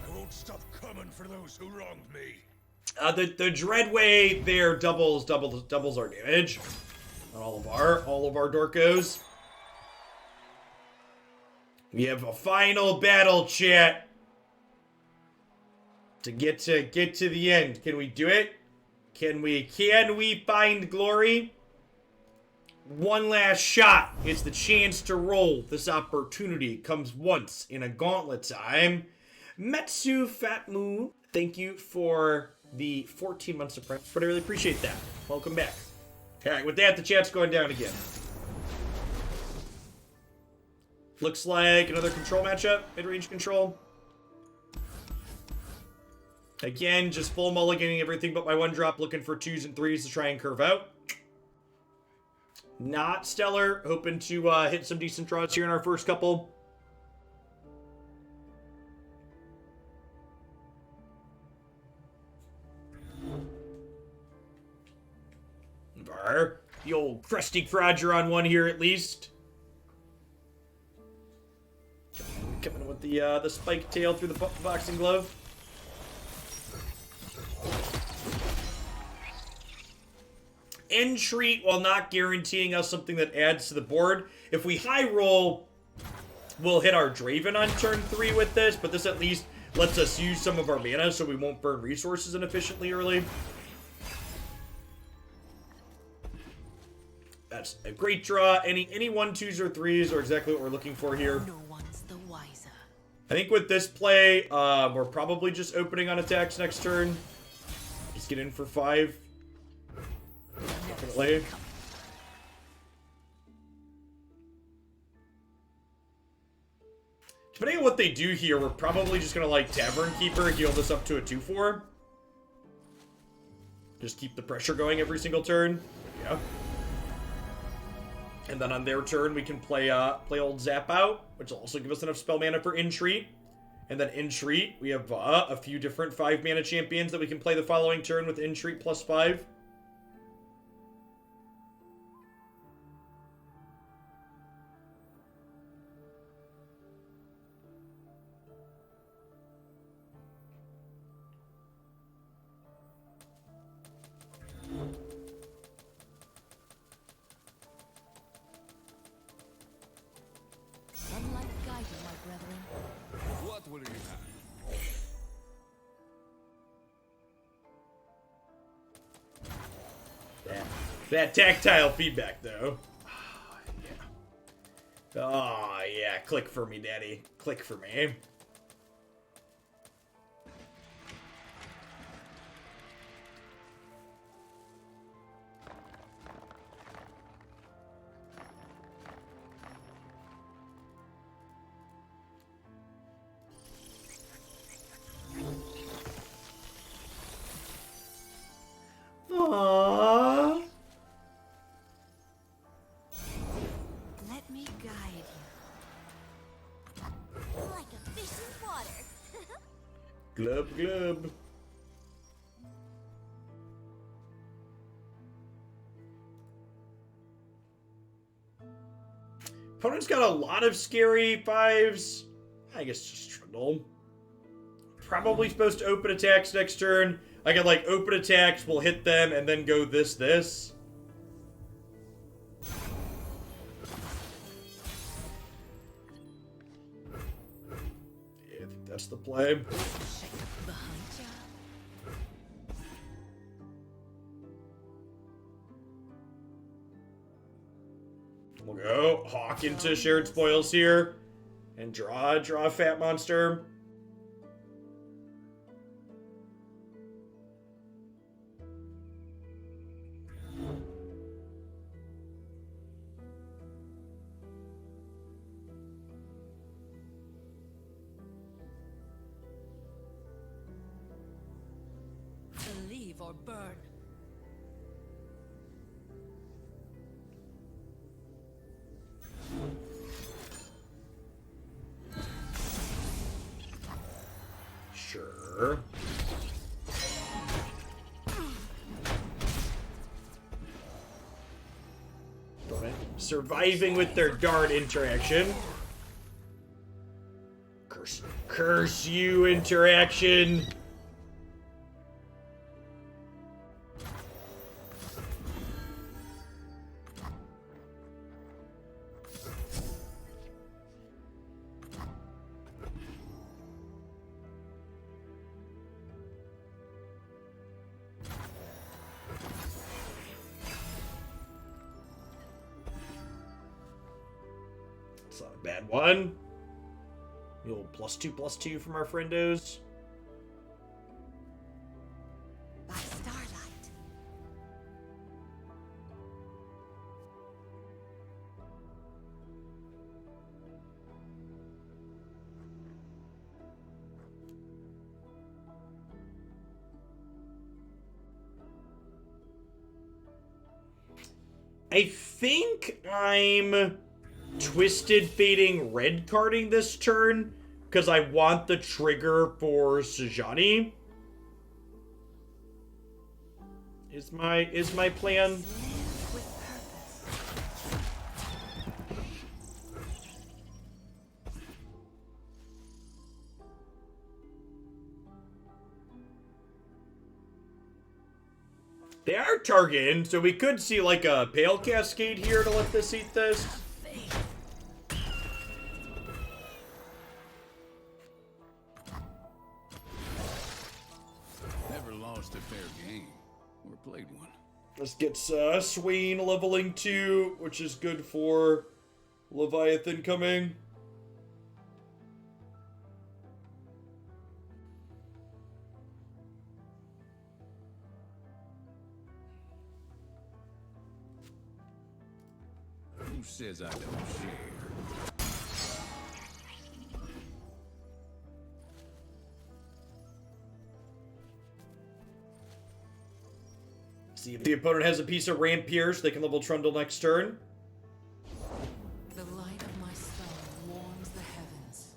I won't stop coming for those who wronged me. The Dreadway there doubles our damage on all of our Dorkos. We have a final battle, chat. To get to the end. Can we do it? Can we find glory? One last shot. It's the chance to roll. This opportunity comes once in a gauntlet time. Metsu Fatmu, thank you for the 14 months of prep, but I really appreciate that. Welcome back. Alright, with that, the chat's going down again. Looks like another control matchup, mid-range control. Again, just full mulliganing everything but my one drop, looking for 2s and 3s to try and curve out. Not stellar, hoping to hit some decent draws here in our first couple. The old crusty Crodger on one here at least. Coming with the spike tail through the boxing glove. Entreat, while not guaranteeing us something that adds to the board. If we high roll, we'll hit our Draven on turn 3 with this, but this at least lets us use some of our mana so we won't burn resources inefficiently early. That's a great draw. Any 1, 2s, or 3s are exactly what we're looking for here. No one's the wiser. I think with this play, we're probably just opening on attacks next turn. Just get in for 5. Definitely. Depending on what they do here, we're probably just gonna like Tavern Keeper, heal this up to a 2/4. Just keep the pressure going every single turn. Yeah. And then on their turn, we can play old Zap Out, which will also give us enough spell mana for Entreat. And then Entreat, we have a few different 5 mana champions that we can play the following turn with Entreat plus 5. Sunlight guide you, my brethren. What will you have? That tactile feedback, though. Oh, yeah. Click for me, daddy. Click for me. Aww. Let me guide you. Like a fish in water. Glub, glub. Opponent's got a lot of scary 5s. I guess just Trundle. Probably supposed to open attacks next turn. I can like open attacks, we'll hit them, and then go this. Yeah, I think that's the play. Behind ya. We'll go Hawk into shared spoils here. And draw a fat monster. or burn. Sure. Surviving with their dart interaction. Curse you, interaction. It's not a bad one. The old +2/+2 from our friendos. By starlight. I think I'm Twisted Fating red carding this turn because I want the trigger for Sejani. Is my plan? With purpose. They are targeting, so we could see like a Pale Cascade here to let this eat this. Never lost a fair game. Or played one. This gets Swain leveling 2, which is good for Leviathan coming. Who says I don't share? See if the opponent has a piece of Rapier, so they can level Trundle next turn. The light of my stone warms the heavens.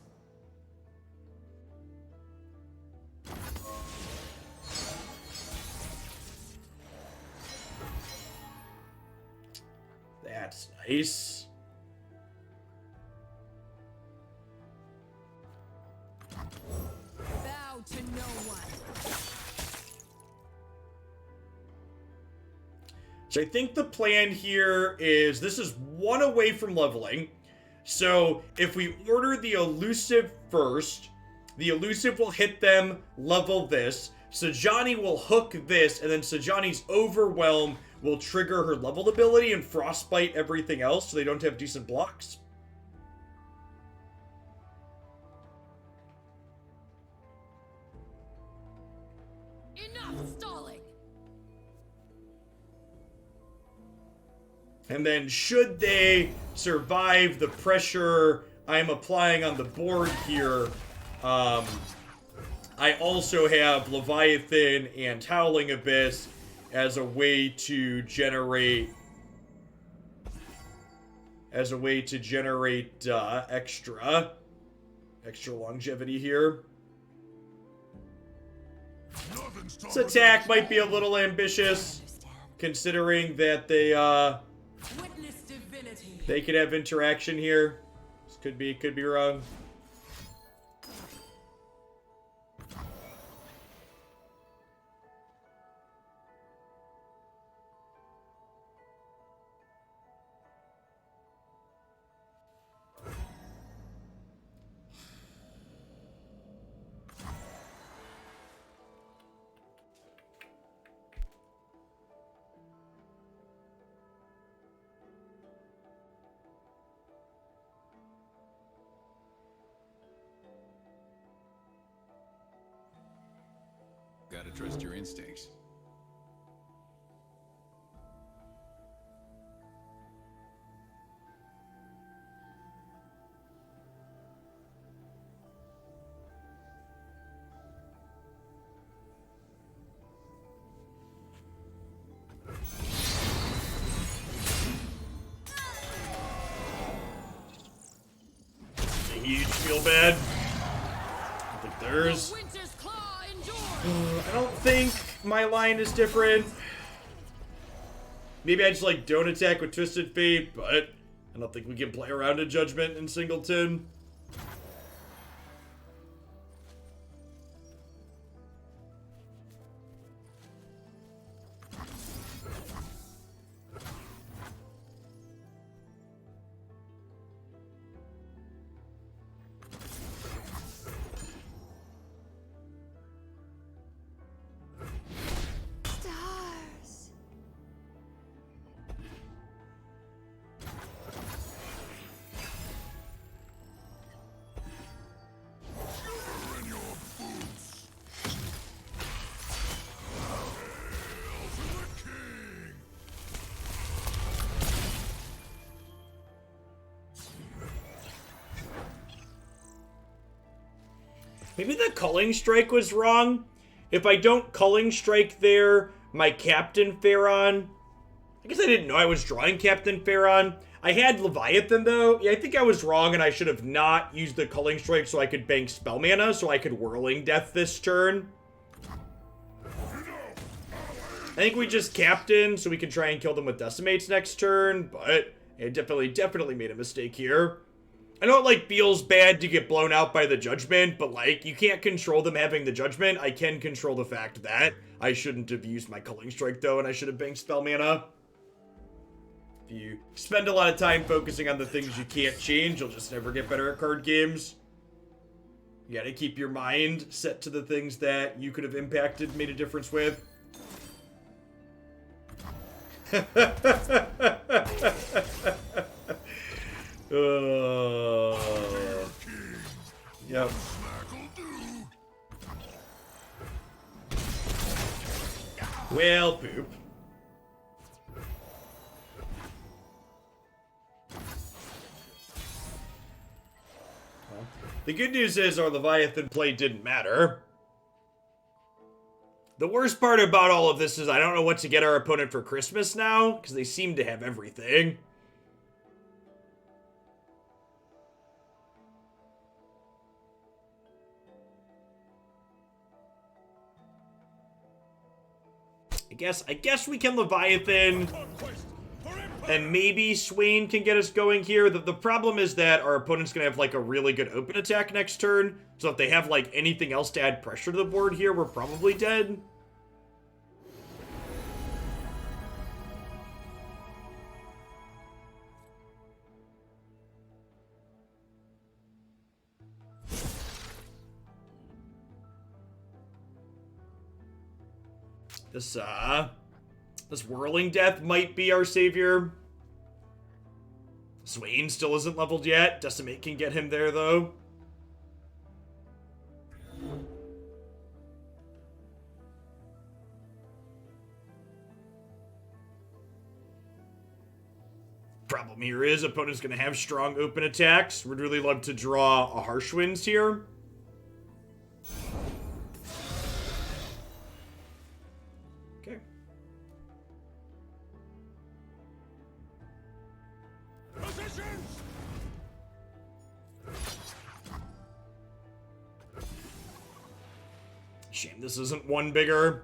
That's nice. Bow to no one. So I think the plan here is this is one away from leveling. So if we order the elusive first, the elusive will hit them, level this. Sejani will hook this, and then Sejani's Overwhelm will trigger her leveled ability and Frostbite everything else so they don't have decent blocks. Enough stalling. And then should they survive the pressure I'm applying on the board here, I also have Leviathan and Howling Abyss as a way to generate extra longevity here. This attack might be a little ambitious, considering that Witness divinity. they could have interaction here. This could be wrong. Gotta trust your instincts. you each feel bad. I don't think theirs. Winter's claw endures. I don't think my line is different. Maybe I just like don't attack with Twisted Fate, but I don't think we can play around a Judgment in Singleton. Stars. Maybe the Culling Strike was wrong. If I don't Culling Strike there, my Captain Pharaon... I guess I didn't know I was drawing Captain Pharaon. I had Leviathan, though. Yeah, I think I was wrong, and I should have not used the Culling Strike so I could bank spell mana, so I could Whirling Death this turn. I think we just Captain, so we can try and kill them with Decimates next turn, but I definitely made a mistake here. I know it, like, feels bad to get blown out by the Judgment, but, like, you can't control them having the Judgment. I can control the fact that I shouldn't have used my Culling Strike, though, and I should have banked spell mana. If you spend a lot of time focusing on the things you can't change, you'll just never get better at card games. You gotta keep your mind set to the things that you could have impacted, made a difference with. Yep. Well, poop. Well, the good news is our Leviathan play didn't matter. The worst part about all of this is I don't know what to get our opponent for Christmas now, because they seem to have everything. I guess we can Leviathan, and maybe Swain can get us going here. The problem is that our opponent's gonna have like a really good open attack next turn, so if they have like anything else to add pressure to the board here, we're probably dead. This Whirling Death might be our savior. Swain still isn't leveled yet. Decimate can get him there, though. Problem here is opponent's going to have strong open attacks. Would really love to draw a Harsh Winds here. Shame this isn't one bigger.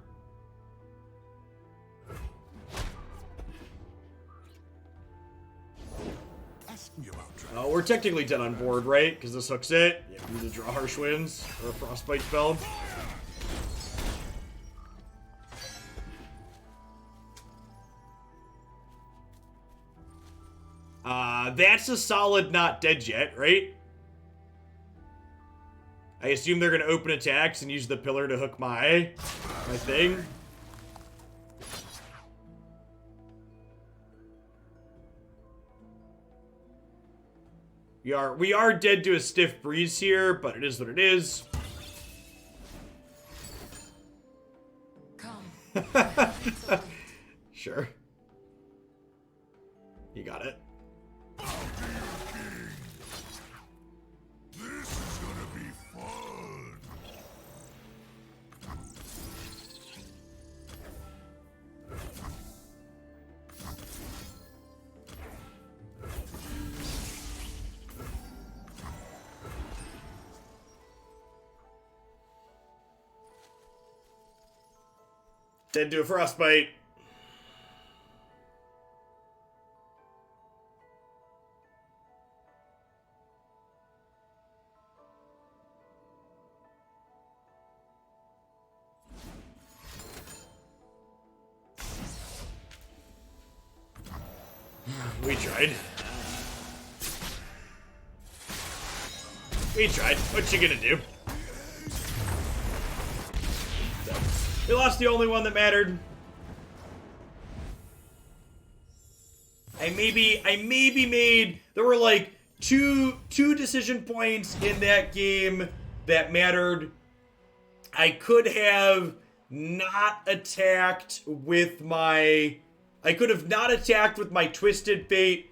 Oh, we're technically dead on board, right? Because this hooks it. Yeah, we need to draw Harsh Winds or a Frostbite spell. That's a solid not dead yet, right? I assume they're going to open attacks and use the pillar to hook my thing. We are dead to a stiff breeze here, but it is what it is. Come. Sure. You got it. Dead to a frostbite. We tried. We tried. What you gonna do? So, we lost the only one that mattered. I maybe made, there were like two decision points in that game that mattered. I could have not attacked with my Twisted Fate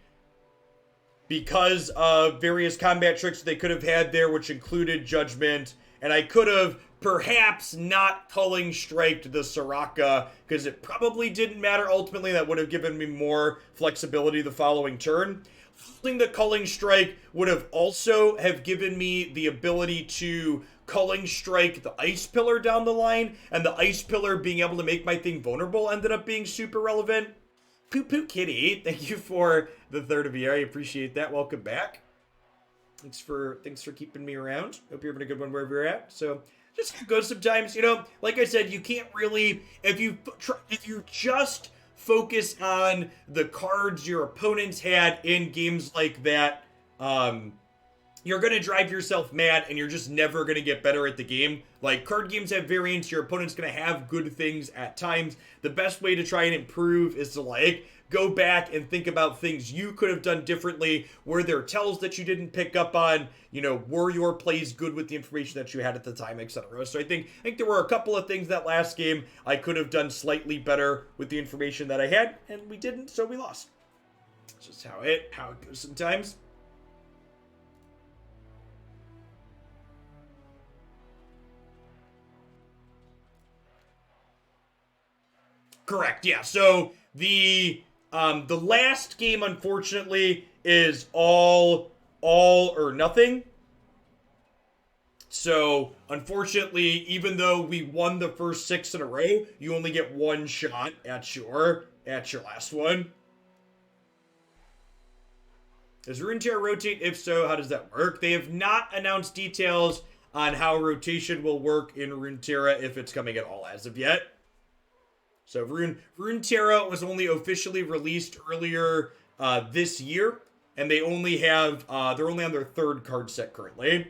because of various combat tricks they could have had there, which included Judgment, and I could have perhaps not Culling Striked the Soraka, because it probably didn't matter ultimately. That would have given me more flexibility the following turn. Holding the Culling Strike would have also have given me the ability to Culling Strike the Ice Pillar down the line, and the Ice Pillar being able to make my thing vulnerable ended up being super relevant. Poo Poo Kitty, thank you for the third of the year. I appreciate that. Welcome back. Thanks for keeping me around. Hope you're having a good one wherever you're at. So just how it goes sometimes, you know. Like I said, you can't really, if you just focus on the cards your opponents had in games like that, you're going to drive yourself mad, and you're just never going to get better at the game. Like, card games have variants. Your opponent's going to have good things at times. The best way to try and improve is to, like, go back and think about things you could have done differently. Were there tells that you didn't pick up on? You know, were your plays good with the information that you had at the time, etc.? So I think there were a couple of things that last game I could have done slightly better with the information that I had, and we didn't, so we lost. It's just how it goes sometimes. Correct, yeah. So the last game, unfortunately, is all or nothing. So, unfortunately, even though we won the first 6 in a row, you only get one shot at your last one. Does Runeterra rotate? If so, how does that work? They have not announced details on how rotation will work in Runeterra, if it's coming at all as of yet. So Runeterra was only officially released earlier this year, and they only have they're only on their 3rd card set currently.